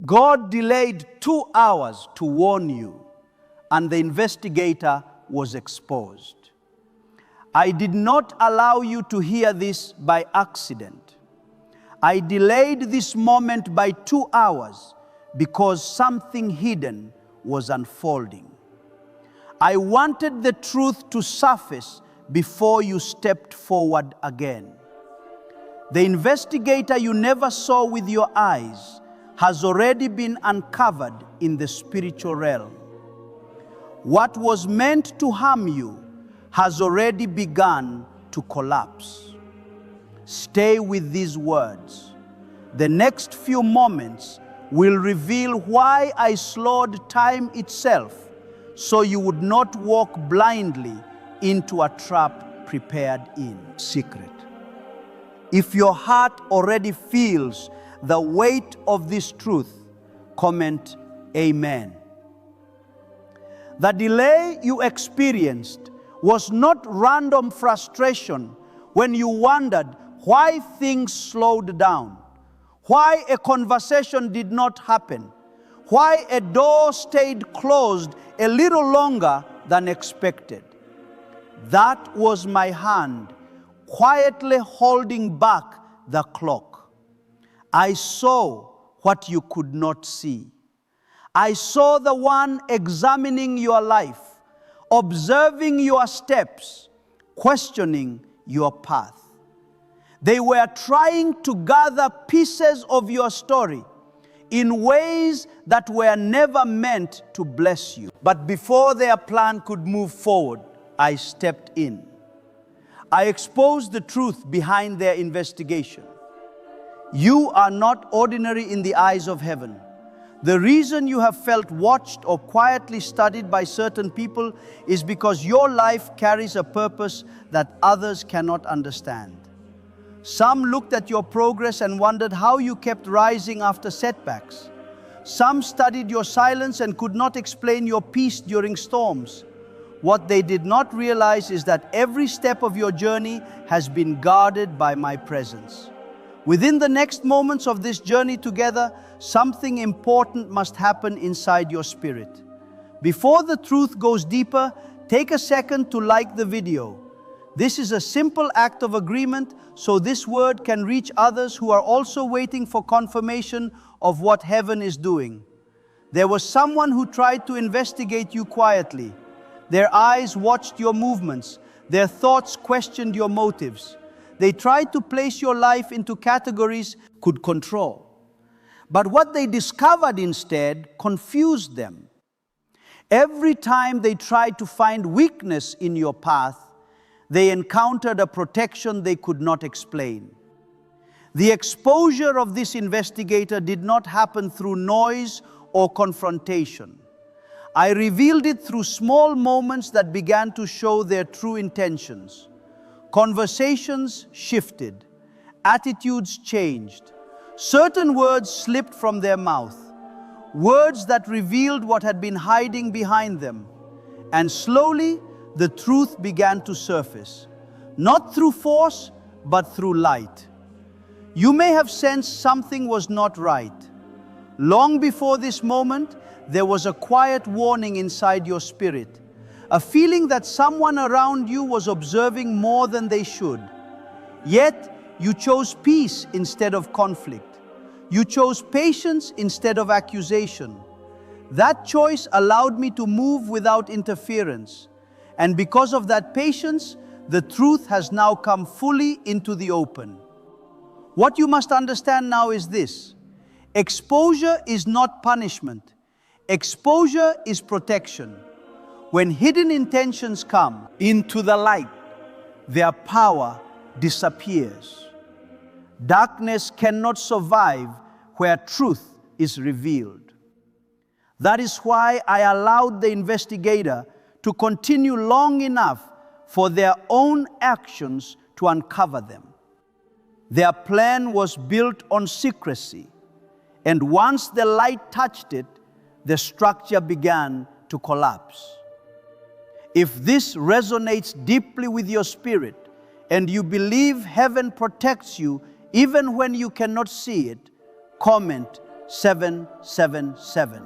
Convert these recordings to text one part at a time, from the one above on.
God delayed 2 hours to warn you, and the investigator was exposed. I did not allow you to hear this by accident. I delayed this moment by 2 hours because something hidden was unfolding. I wanted the truth to surface before you stepped forward again. The investigator you never saw with your eyes has already been uncovered in the spiritual realm. What was meant to harm you has already begun to collapse. Stay with these words. The next few moments will reveal why I slowed time itself so you would not walk blindly into a trap prepared in secret. If your heart already feels the weight of this truth, comment Amen. The delay you experienced was not random frustration when you wondered why things slowed down, why a conversation did not happen, why a door stayed closed a little longer than expected. That was my hand quietly holding back the clock. I saw what you could not see. I saw the one examining your life, observing your steps, questioning your path. They were trying to gather pieces of your story in ways that were never meant to bless you. But before their plan could move forward, I stepped in. I exposed the truth behind their investigation. You are not ordinary in the eyes of heaven. The reason you have felt watched or quietly studied by certain people is because your life carries a purpose that others cannot understand. Some looked at your progress and wondered how you kept rising after setbacks. Some studied your silence and could not explain your peace during storms. What they did not realize is that every step of your journey has been guarded by my presence. Within the next moments of this journey together, something important must happen inside your spirit. Before the truth goes deeper, take a second to like the video. This is a simple act of agreement so this word can reach others who are also waiting for confirmation of what heaven is doing. There was someone who tried to investigate you quietly. Their eyes watched your movements. Their thoughts questioned your motives. They tried to place your life into categories could control. But what they discovered instead confused them. Every time they tried to find weakness in your path, they encountered a protection they could not explain. The exposure of this investigator did not happen through noise or confrontation. I revealed it through small moments that began to show their true intentions. Conversations shifted. Attitudes changed. Certain words slipped from their mouth. Words that revealed what had been hiding behind them. And slowly, the truth began to surface. Not through force, but through light. You may have sensed something was not right. Long before this moment, there was a quiet warning inside your spirit. A feeling that someone around you was observing more than they should. Yet, you chose peace instead of conflict. You chose patience instead of accusation. That choice allowed me to move without interference. And because of that patience, the truth has now come fully into the open. What you must understand now is this: exposure is not punishment. Exposure is protection. When hidden intentions come into the light, their power disappears. Darkness cannot survive where truth is revealed. That is why I allowed the investigator to continue long enough for their own actions to uncover them. Their plan was built on secrecy, and once the light touched it, the structure began to collapse. If this resonates deeply with your spirit, and you believe heaven protects you even when you cannot see it, comment 777.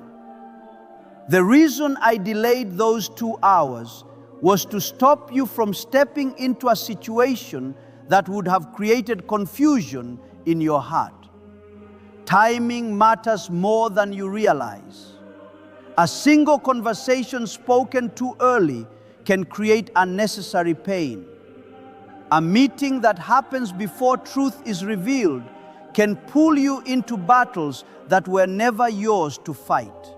The reason I delayed those 2 hours was to stop you from stepping into a situation that would have created confusion in your heart. Timing matters more than you realize. A single conversation spoken too early can create unnecessary pain. A meeting that happens before truth is revealed can pull you into battles that were never yours to fight.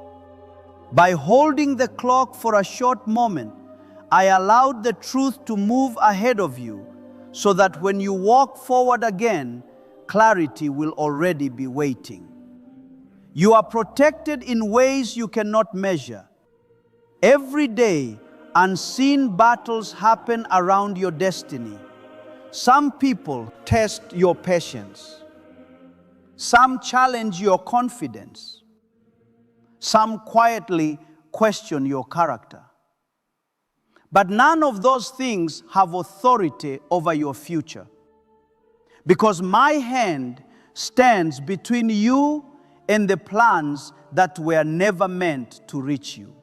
By holding the clock for a short moment, I allowed the truth to move ahead of you so that when you walk forward again, clarity will already be waiting. You are protected in ways you cannot measure. Every day, unseen battles happen around your destiny. Some people test your patience. Some challenge your confidence. Some quietly question your character. But none of those things have authority over your future. Because my hand stands between you and the plans that were never meant to reach you.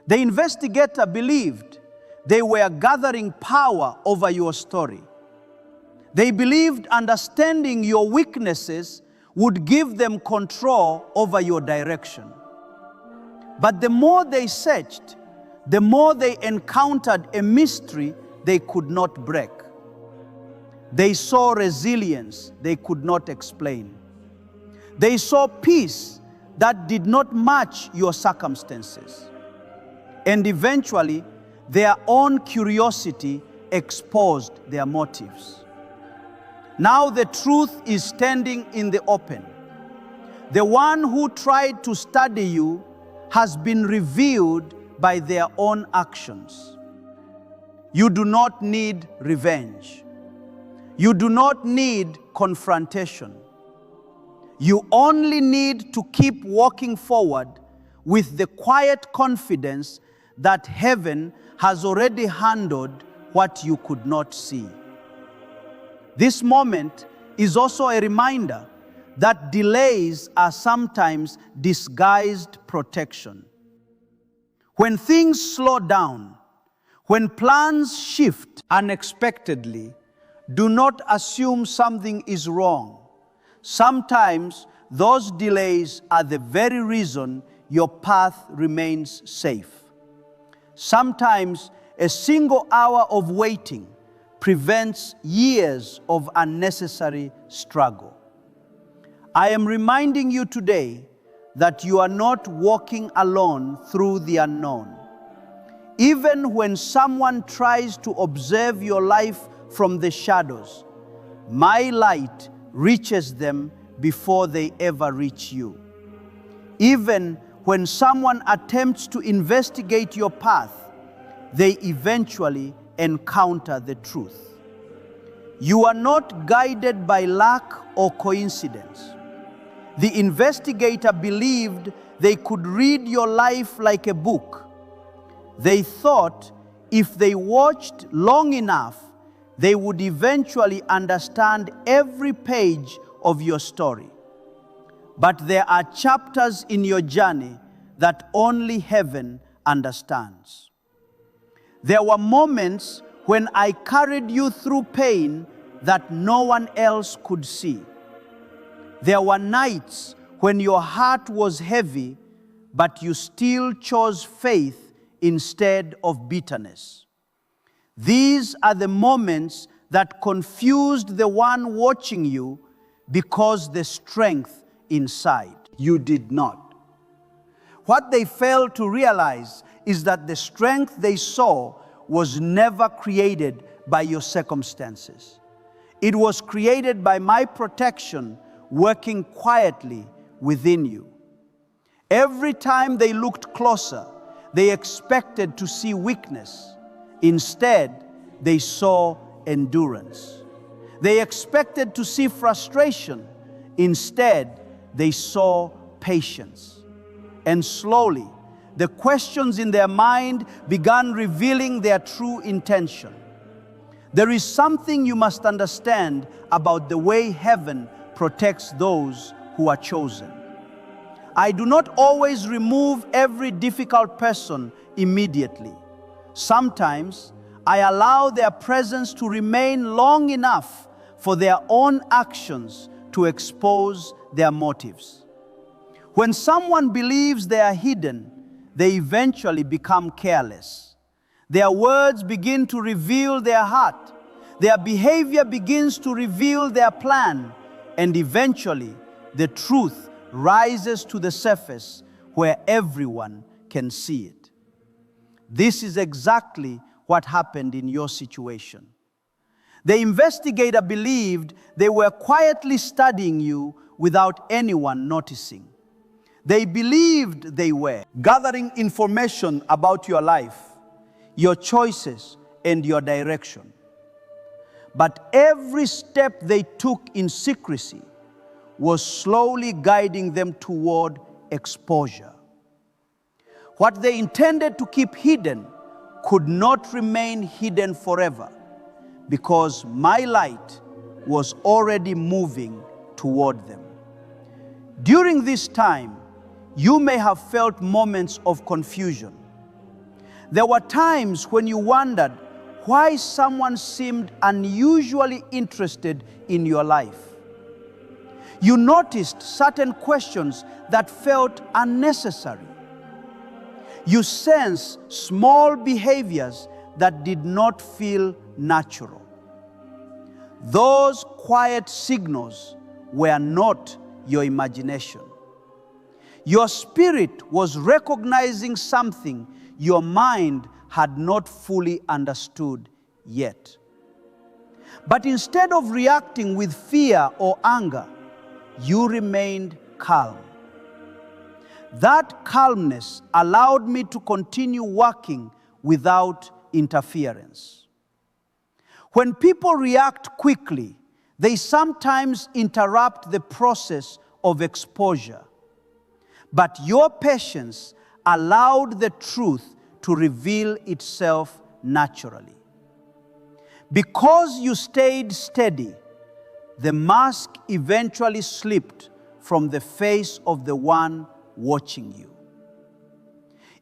The investigator believed they were gathering power over your story. They believed understanding your weaknesses would give them control over your direction. But the more they searched, the more they encountered a mystery they could not break. They saw resilience they could not explain. They saw peace that did not match your circumstances. And eventually, their own curiosity exposed their motives. Now the truth is standing in the open. The one who tried to study you has been revealed by their own actions. You do not need revenge. You do not need confrontation. You only need to keep walking forward with the quiet confidence that heaven has already handled what you could not see. This moment is also a reminder that delays are sometimes disguised protection. When things slow down, when plans shift unexpectedly, do not assume something is wrong. Sometimes those delays are the very reason your path remains safe. Sometimes a single hour of waiting prevents years of unnecessary struggle. I am reminding you today that you are not walking alone through the unknown. Even when someone tries to observe your life from the shadows, my light reaches them before they ever reach you. Even when someone attempts to investigate your path, they eventually encounter the truth. You are not guided by luck or coincidence. The investigator believed they could read your life like a book. They thought if they watched long enough, they would eventually understand every page of your story. But there are chapters in your journey that only heaven understands. There were moments when I carried you through pain that no one else could see. There were nights when your heart was heavy, but you still chose faith instead of bitterness. These are the moments that confused the one watching you because the strength inside you did not. What they failed to realize is that the strength they saw was never created by your circumstances. It was created by my protection working quietly within you. Every time they looked closer, they expected to see weakness. Instead, they saw endurance. They expected to see frustration. Instead, they saw patience. And slowly, the questions in their mind began revealing their true intention. There is something you must understand about the way heaven protects those who are chosen. I do not always remove every difficult person immediately. Sometimes I allow their presence to remain long enough for their own actions to expose their motives. When someone believes they are hidden, they eventually become careless. Their words begin to reveal their heart. Their behavior begins to reveal their plan, and eventually the truth rises to the surface where everyone can see it. This is exactly what happened in your situation. The investigator believed they were quietly studying you without anyone noticing. They believed they were gathering information about your life, your choices, and your direction. But every step they took in secrecy was slowly guiding them toward exposure. What they intended to keep hidden could not remain hidden forever, because my light was already moving toward them. During this time, you may have felt moments of confusion. There were times when you wondered why someone seemed unusually interested in your life. You noticed certain questions that felt unnecessary. You sensed small behaviors that did not feel natural. Those quiet signals were not your imagination. Your spirit was recognizing something your mind had not fully understood yet. But instead of reacting with fear or anger, you remained calm. That calmness allowed me to continue working without interference. When people react quickly, they sometimes interrupt the process of exposure. But your patience allowed the truth to reveal itself naturally. Because you stayed steady, the mask eventually slipped from the face of the one watching you.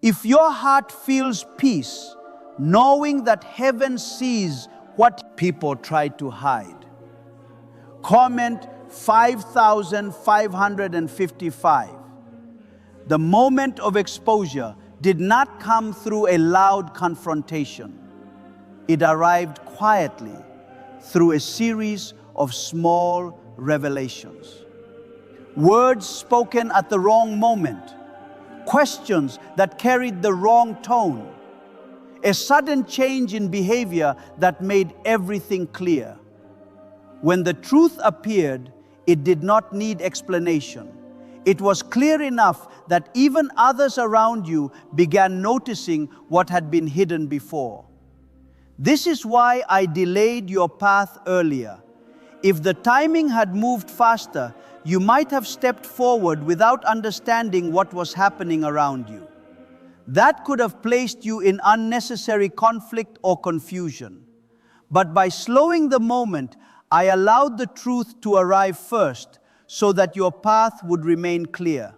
If your heart feels peace, knowing that heaven sees what people try to hide, comment 5,555. The moment of exposure did not come through a loud confrontation. It arrived quietly through a series of small revelations. Words spoken at the wrong moment, questions that carried the wrong tone, a sudden change in behavior that made everything clear. When the truth appeared, it did not need explanation. It was clear enough that even others around you began noticing what had been hidden before. This is why I delayed your path earlier. If the timing had moved faster, you might have stepped forward without understanding what was happening around you. That could have placed you in unnecessary conflict or confusion. But by slowing the moment, I allowed the truth to arrive first, so that your path would remain clear.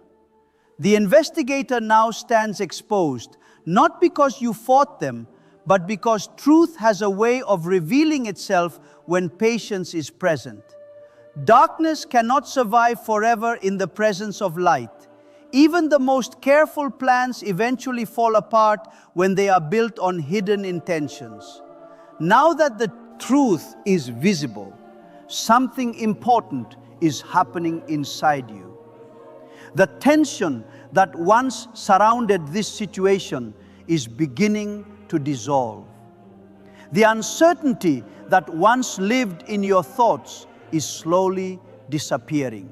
The investigator now stands exposed, not because you fought them, but because truth has a way of revealing itself when patience is present. Darkness cannot survive forever in the presence of light. Even the most careful plans eventually fall apart when they are built on hidden intentions. Now that the truth is visible, something important is happening inside you. The tension that once surrounded this situation is beginning to dissolve. The uncertainty that once lived in your thoughts is slowly disappearing.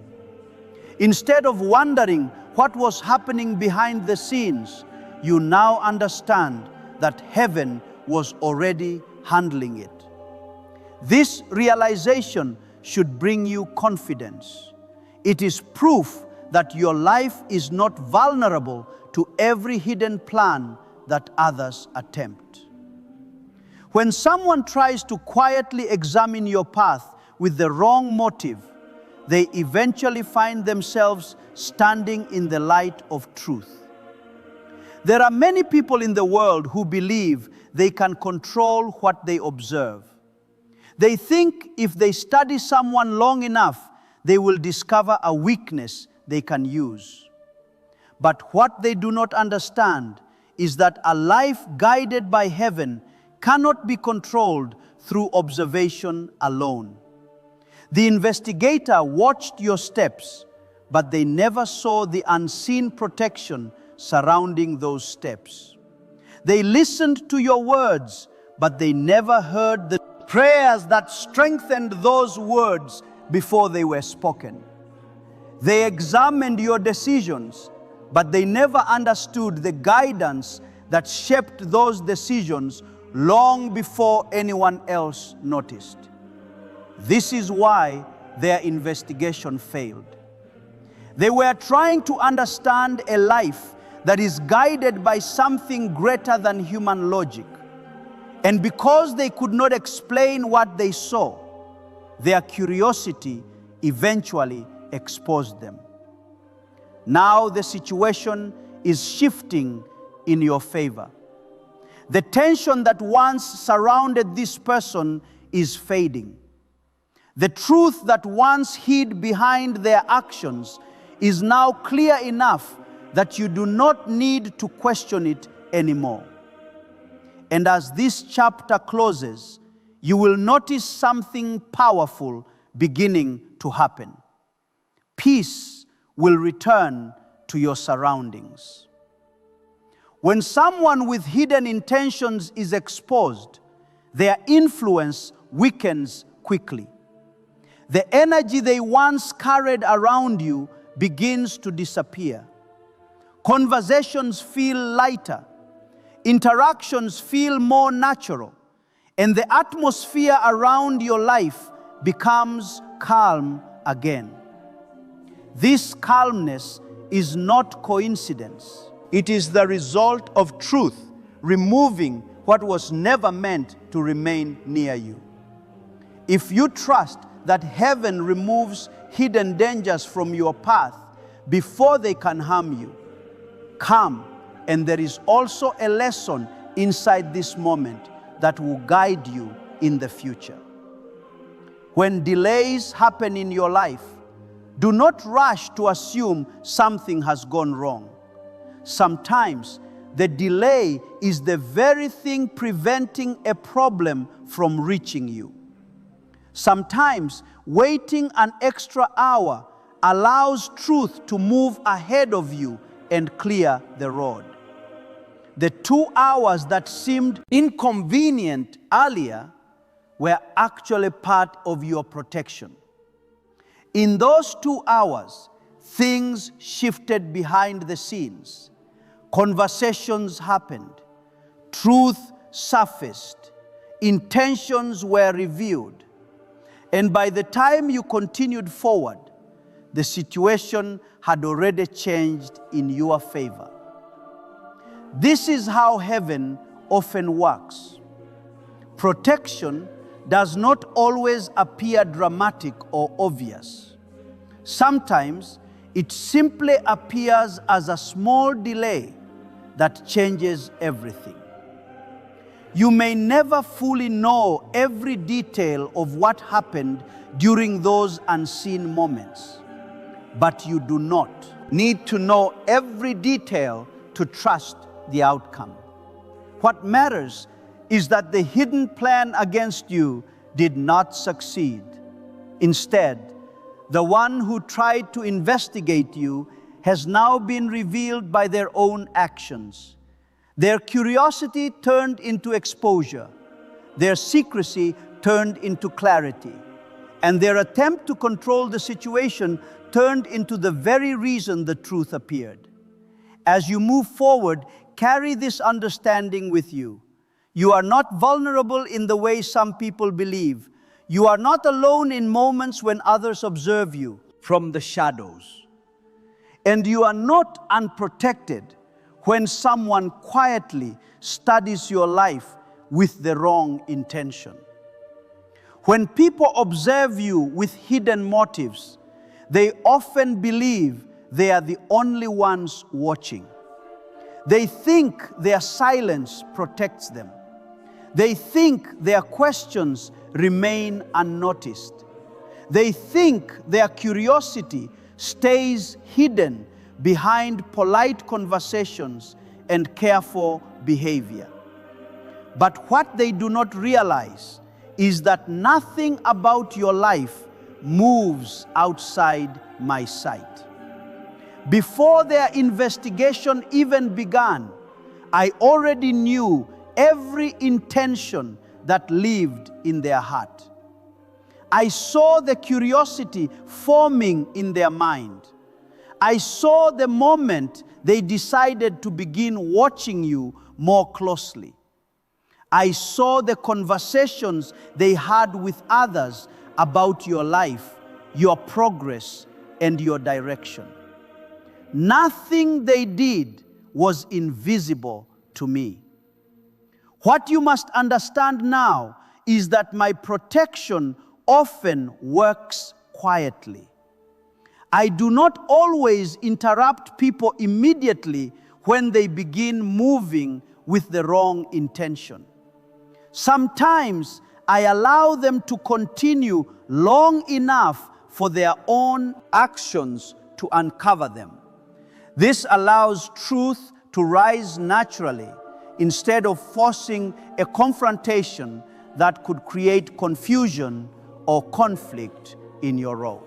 Instead of wondering what was happening behind the scenes, you now understand that heaven was already handling it. This realization should bring you confidence. It is proof that your life is not vulnerable to every hidden plan that others attempt. When someone tries to quietly examine your path with the wrong motive, they eventually find themselves standing in the light of truth. There are many people in the world who believe they can control what they observe. They think if they study someone long enough, they will discover a weakness they can use. But what they do not understand is that a life guided by heaven cannot be controlled through observation alone. The investigator watched your steps, but they never saw the unseen protection surrounding those steps. They listened to your words, but they never heard the prayers that strengthened those words before they were spoken. They examined your decisions, but they never understood the guidance that shaped those decisions long before anyone else noticed. This is why their investigation failed. They were trying to understand a life that is guided by something greater than human logic. And because they could not explain what they saw, their curiosity eventually exposed them. Now the situation is shifting in your favor. The tension that once surrounded this person is fading. The truth that once hid behind their actions is now clear enough that you do not need to question it anymore. And as this chapter closes, you will notice something powerful beginning to happen. Peace will return to your surroundings. When someone with hidden intentions is exposed, their influence weakens quickly. The energy they once carried around you begins to disappear. Conversations feel lighter. Interactions feel more natural. And the atmosphere around your life becomes calm again. This calmness is not coincidence. It is the result of truth removing what was never meant to remain near you. If you trust that heaven removes hidden dangers from your path before they can harm you, come, and there is also a lesson inside this moment that will guide you in the future. When delays happen in your life, do not rush to assume something has gone wrong. Sometimes the delay is the very thing preventing a problem from reaching you. Sometimes waiting an extra hour allows truth to move ahead of you and clear the road. The 2 hours that seemed inconvenient earlier were actually part of your protection. In those 2 hours, things shifted behind the scenes. Conversations happened. Truth surfaced. Intentions were revealed. And by the time you continued forward, the situation had already changed in your favor. This is how heaven often works. Protection does not always appear dramatic or obvious. Sometimes it simply appears as a small delay that changes everything. You may never fully know every detail of what happened during those unseen moments, but you do not need to know every detail to trust the outcome. What matters is that the hidden plan against you did not succeed. Instead, the one who tried to investigate you has now been revealed by their own actions. Their curiosity turned into exposure, their secrecy turned into clarity, and their attempt to control the situation turned into the very reason the truth appeared. As you move forward, carry this understanding with you. You are not vulnerable in the way some people believe. You are not alone in moments when others observe you from the shadows. And you are not unprotected when someone quietly studies your life with the wrong intention. When people observe you with hidden motives, They often believe they are the only ones watching. They think their silence protects them. They think their questions remain unnoticed. They think their curiosity stays hidden behind polite conversations and careful behavior. But what they do not realize is that nothing about your life moves outside my sight. Before their investigation even began, I already knew every intention that lived in their heart. I saw the curiosity forming in their mind. I saw the moment they decided to begin watching you more closely. I saw the conversations they had with others about your life, your progress, and your direction. Nothing they did was invisible to me. What you must understand now is that my protection often works quietly. I do not always interrupt people immediately when they begin moving with the wrong intention. Sometimes I allow them to continue long enough for their own actions to uncover them. This allows truth to rise naturally instead of forcing a confrontation that could create confusion or conflict in your road.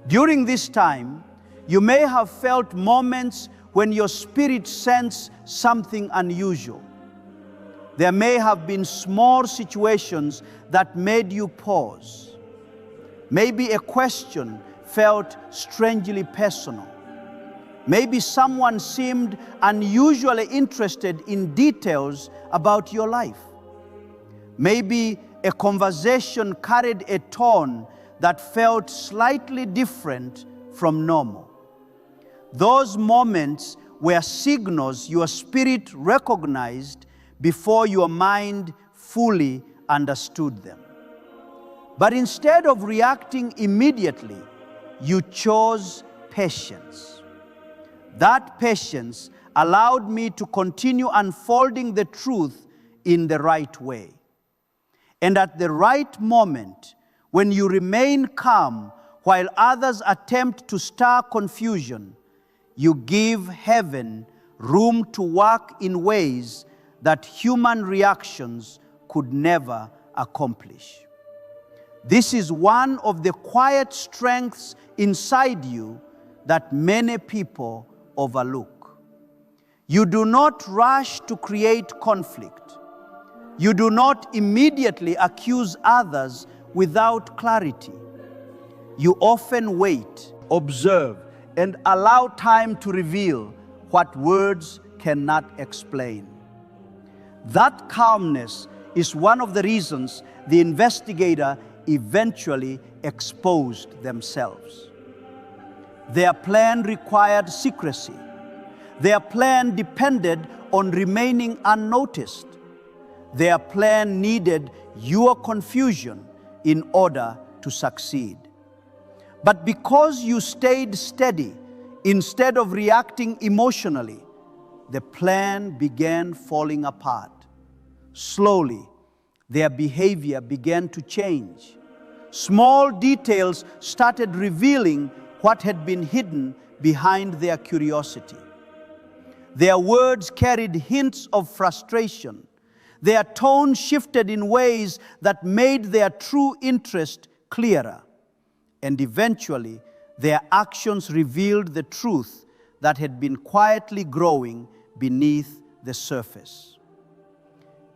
During this time, you may have felt moments when your spirit sensed something unusual. There may have been small situations that made you pause. Maybe a question felt strangely personal. Maybe someone seemed unusually interested in details about your life. Maybe a conversation carried a tone that felt slightly different from normal. Those moments were signals your spirit recognized before your mind fully understood them. But instead of reacting immediately, you chose patience. That patience allowed me to continue unfolding the truth in the right way. And at the right moment, when you remain calm while others attempt to stir confusion, you give heaven room to work in ways that human reactions could never accomplish. This is one of the quiet strengths inside you that many people overlook. You do not rush to create conflict. You do not immediately accuse others without clarity. You often wait, observe, and allow time to reveal what words cannot explain. That calmness is one of the reasons the investigator eventually exposed themselves. Their plan required secrecy. Their plan depended on remaining unnoticed. Their plan needed your confusion in order to succeed. But because you stayed steady instead of reacting emotionally, the plan began falling apart. Slowly, their behavior began to change. Small details started revealing what had been hidden behind their curiosity. Their words carried hints of frustration. Their tone shifted in ways that made their true interest clearer. And eventually, their actions revealed the truth that had been quietly growing beneath the surface.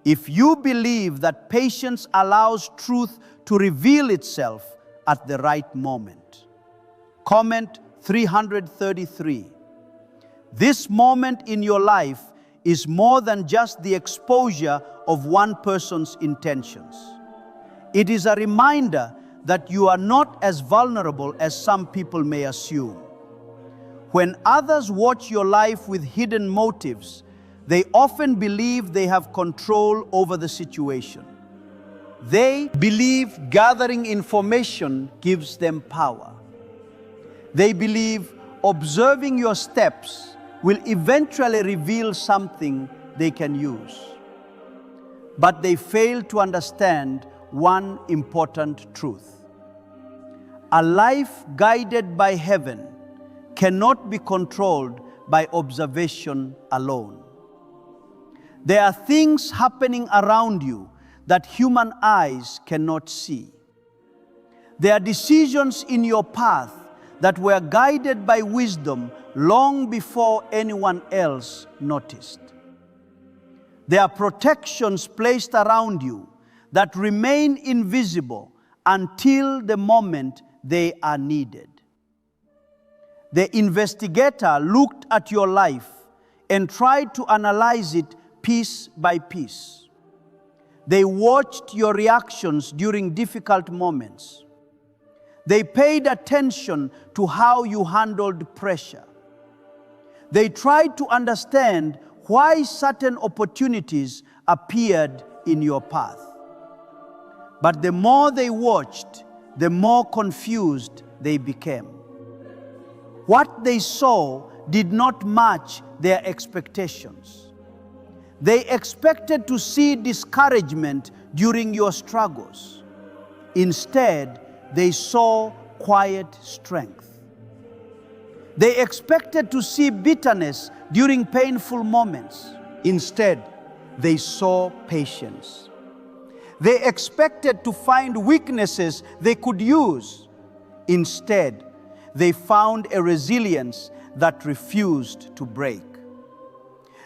If you believe that patience allows truth to reveal itself at the right moment, comment 333. This moment in your life is more than just the exposure of one person's intentions. It is a reminder that you are not as vulnerable as some people may assume. When others watch your life with hidden motives, they often believe they have control over the situation. They believe gathering information gives them power. They believe observing your steps will eventually reveal something they can use. But they fail to understand one important truth. A life guided by heaven cannot be controlled by observation alone. There are things happening around you that human eyes cannot see. There are decisions in your path that were guided by wisdom long before anyone else noticed. There are protections placed around you that remain invisible until the moment they are needed. The investigator looked at your life and tried to analyze it piece by piece. They watched your reactions during difficult moments. They paid attention to how you handled pressure. They tried to understand why certain opportunities appeared in your path. But the more they watched, the more confused they became. What they saw did not match their expectations. They expected to see discouragement during your struggles. Instead, they saw quiet strength. They expected to see bitterness during painful moments. Instead, they saw patience. They expected to find weaknesses they could use. Instead, they found a resilience that refused to break.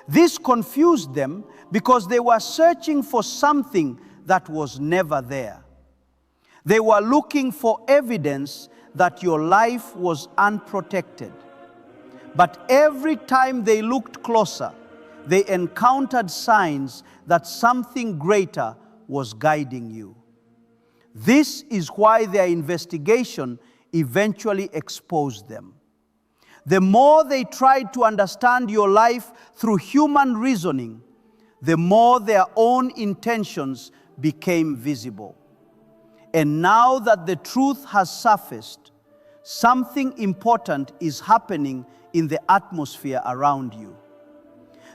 This confused them because they were searching for something that was never there. They were looking for evidence that your life was unprotected. But every time they looked closer, they encountered signs that something greater was guiding you. This is why their investigation eventually exposed them. The more they tried to understand your life through human reasoning, the more their own intentions became visible. And now that the truth has surfaced, something important is happening in the atmosphere around you.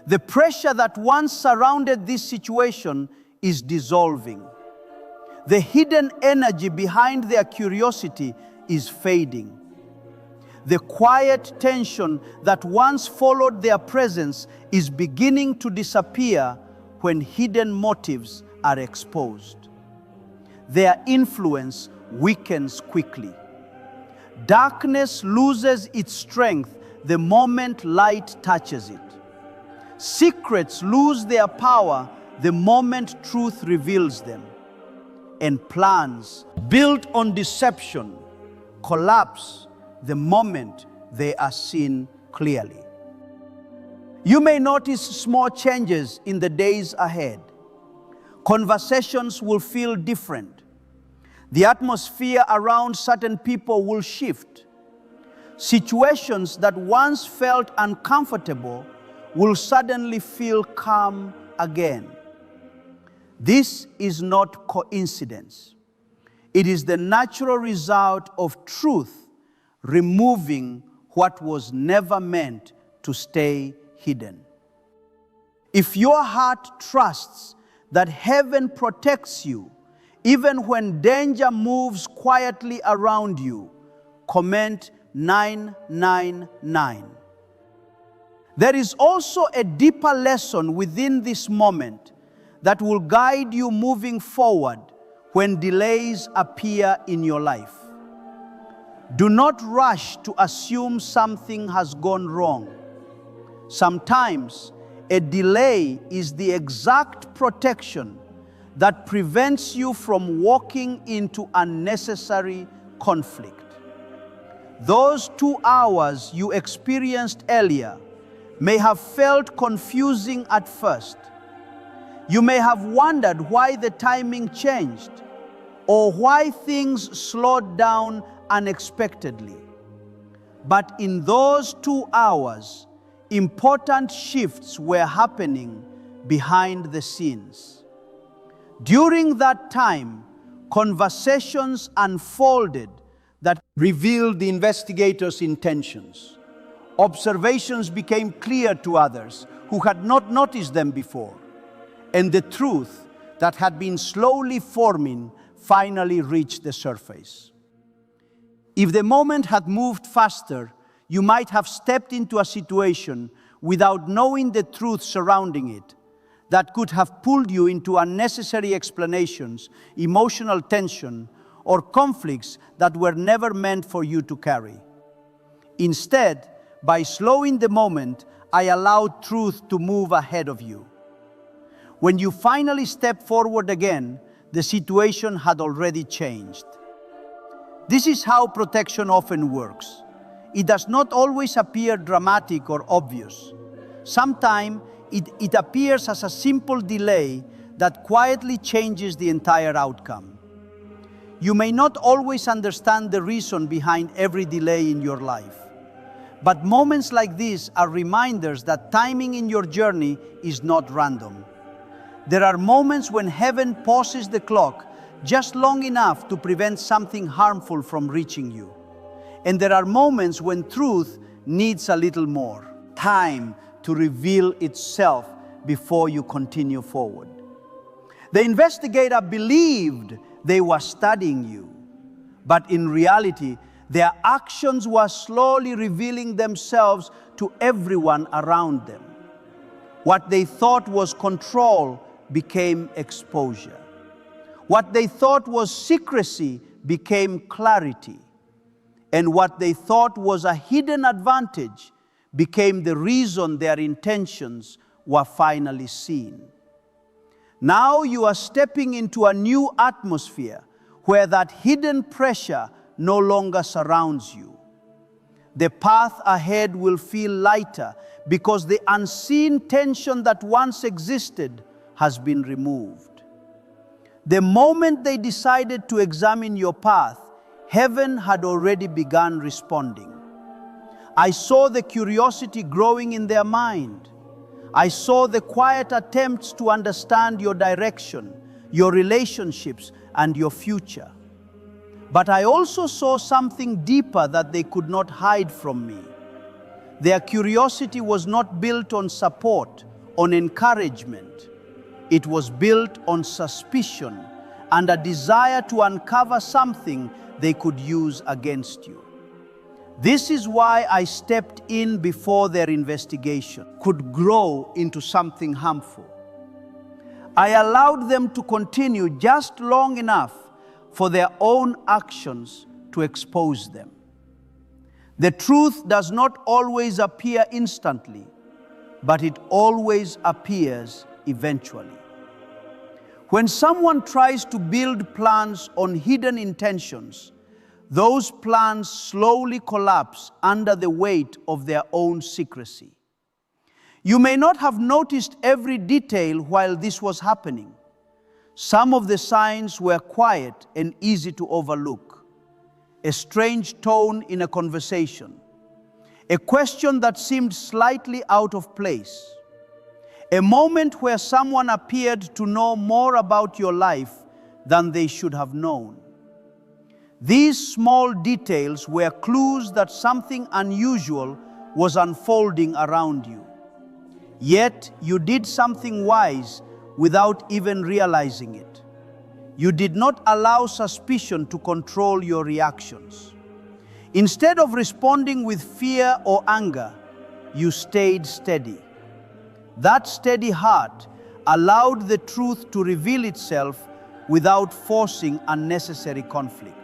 The pressure that once surrounded this situation is dissolving. The hidden energy behind their curiosity is fading. The quiet tension that once followed their presence is beginning to disappear when hidden motives are exposed. Their influence weakens quickly. Darkness loses its strength the moment light touches it. Secrets lose their power the moment truth reveals them. And plans built on deception collapse the moment they are seen clearly. You may notice small changes in the days ahead. Conversations will feel different. The atmosphere around certain people will shift. Situations that once felt uncomfortable will suddenly feel calm again. This is not coincidence. It is the natural result of truth removing what was never meant to stay hidden. If your heart trusts that heaven protects you, even when danger moves quietly around you, comment 999. There is also a deeper lesson within this moment that will guide you moving forward when delays appear in your life. Do not rush to assume something has gone wrong. Sometimes a delay is the exact protection that prevents you from walking into unnecessary conflict. Those 2 hours you experienced earlier may have felt confusing at first. You may have wondered why the timing changed or why things slowed down unexpectedly. But in those 2 hours, important shifts were happening behind the scenes. During that time, conversations unfolded that revealed the investigators' intentions. Observations became clear to others who had not noticed them before, and the truth that had been slowly forming finally reached the surface. If the moment had moved faster, you might have stepped into a situation without knowing the truth surrounding it that could have pulled you into unnecessary explanations, emotional tension, or conflicts that were never meant for you to carry. Instead, by slowing the moment, I allowed truth to move ahead of you. When you finally stepped forward again, the situation had already changed. This is how protection often works. It does not always appear dramatic or obvious. Sometimes it appears as a simple delay that quietly changes the entire outcome. You may not always understand the reason behind every delay in your life, but moments like this are reminders that timing in your journey is not random. There are moments when heaven pauses the clock just long enough to prevent something harmful from reaching you. And there are moments when truth needs a little more time to reveal itself before you continue forward. The investigator believed they were studying you, but in reality, their actions were slowly revealing themselves to everyone around them. What they thought was control became exposure. What they thought was secrecy became clarity. And what they thought was a hidden advantage became the reason their intentions were finally seen. Now you are stepping into a new atmosphere where that hidden pressure no longer surrounds you. The path ahead will feel lighter because the unseen tension that once existed has been removed. The moment they decided to examine your path, heaven had already begun responding. I saw the curiosity growing in their mind. I saw the quiet attempts to understand your direction, your relationships, and your future. But I also saw something deeper that they could not hide from me. Their curiosity was not built on support, on encouragement. It was built on suspicion and a desire to uncover something they could use against you. This is why I stepped in before their investigation could grow into something harmful. I allowed them to continue just long enough for their own actions to expose them. The truth does not always appear instantly, but it always appears eventually. When someone tries to build plans on hidden intentions, those plans slowly collapse under the weight of their own secrecy. You may not have noticed every detail while this was happening. Some of the signs were quiet and easy to overlook. A strange tone in a conversation. A question that seemed slightly out of place. A moment where someone appeared to know more about your life than they should have known. These small details were clues that something unusual was unfolding around you. Yet you did something wise without even realizing it. You did not allow suspicion to control your reactions. Instead of responding with fear or anger, you stayed steady. That steady heart allowed the truth to reveal itself without forcing unnecessary conflict.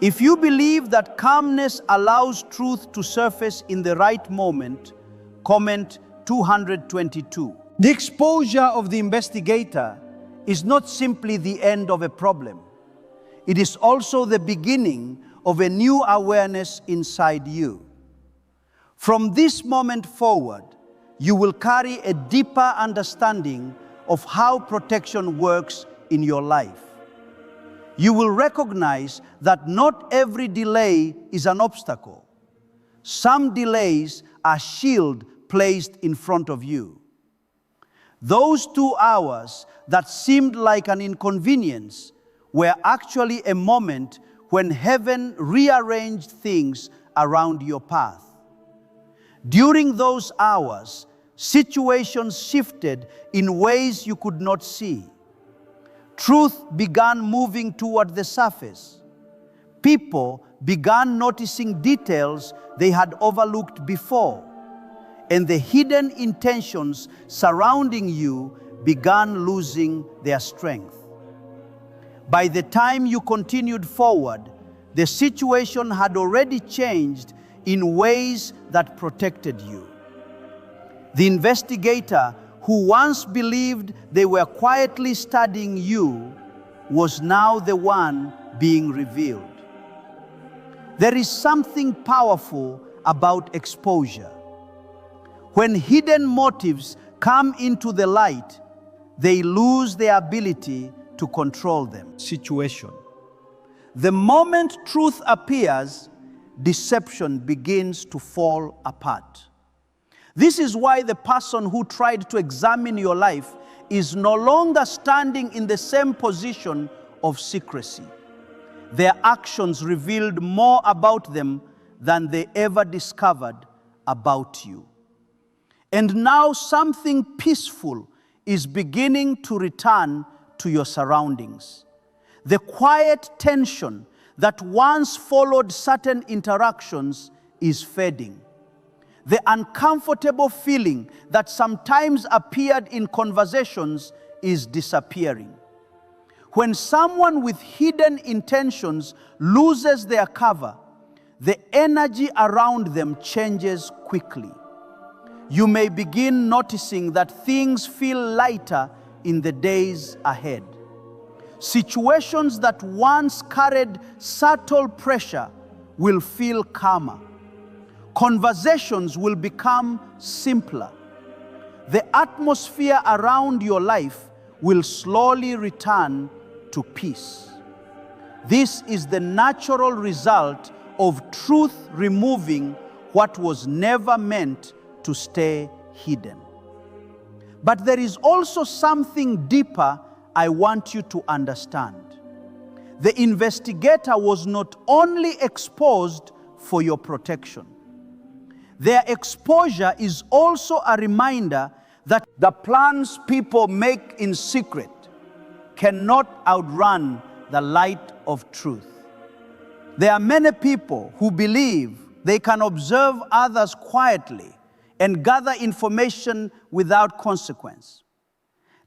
If you believe that calmness allows truth to surface in the right moment, comment 222. The exposure of the investigator is not simply the end of a problem. It is also the beginning of a new awareness inside you. From this moment forward, you will carry a deeper understanding of how protection works in your life. You will recognize that not every delay is an obstacle. Some delays are shields placed in front of you. Those 2 hours that seemed like an inconvenience were actually a moment when heaven rearranged things around your path. During those hours, situations shifted in ways you could not see. Truth began moving toward the surface. People began noticing details they had overlooked before, and the hidden intentions surrounding you began losing their strength. By the time you continued forward, the situation had already changed in ways that protected you. The investigator who once believed they were quietly studying you was now the one being revealed. There is something powerful about exposure. When hidden motives come into the light, they lose their ability to control them. Situation. The moment truth appears, deception begins to fall apart. This is why the person who tried to examine your life is no longer standing in the same position of secrecy. Their actions revealed more about them than they ever discovered about you. And now something peaceful is beginning to return to your surroundings. The quiet tension that once followed certain interactions is fading. The uncomfortable feeling that sometimes appeared in conversations is disappearing. When someone with hidden intentions loses their cover, the energy around them changes quickly. You may begin noticing that things feel lighter in the days ahead. Situations that once carried subtle pressure will feel calmer. Conversations will become simpler. The atmosphere around your life will slowly return to peace. This is the natural result of truth removing what was never meant to stay hidden. But there is also something deeper I want you to understand. The investigator was not only exposed for your protection. Their exposure is also a reminder that the plans people make in secret cannot outrun the light of truth. There are many people who believe they can observe others quietly and gather information without consequence.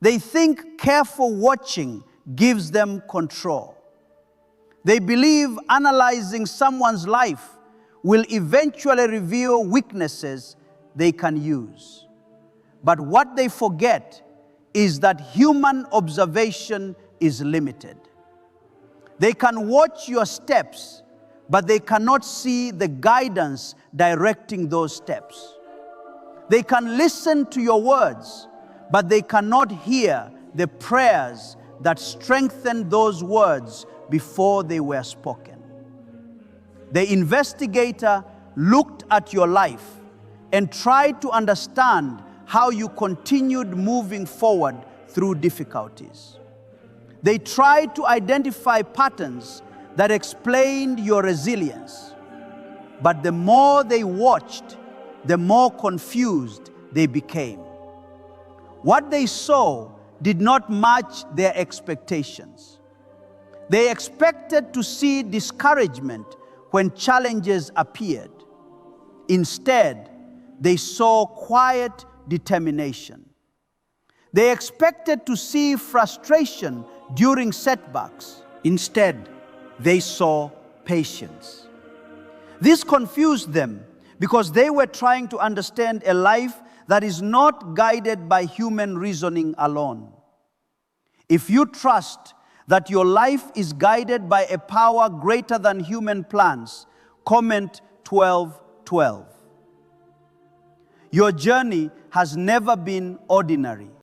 They think careful watching gives them control. They believe analyzing someone's life will eventually reveal weaknesses they can use. But what they forget is that human observation is limited. They can watch your steps, but they cannot see the guidance directing those steps. They can listen to your words, but they cannot hear the prayers that strengthened those words before they were spoken. The investigator looked at your life and tried to understand how you continued moving forward through difficulties. They tried to identify patterns that explained your resilience. But the more they watched, the more confused they became. What they saw did not match their expectations. They expected to see discouragement when challenges appeared. Instead, they saw quiet determination. They expected to see frustration during setbacks. Instead, they saw patience. This confused them because they were trying to understand a life that is not guided by human reasoning alone. If you trust that your life is guided by a power greater than human plans, comment 12:12. Your journey has never been ordinary.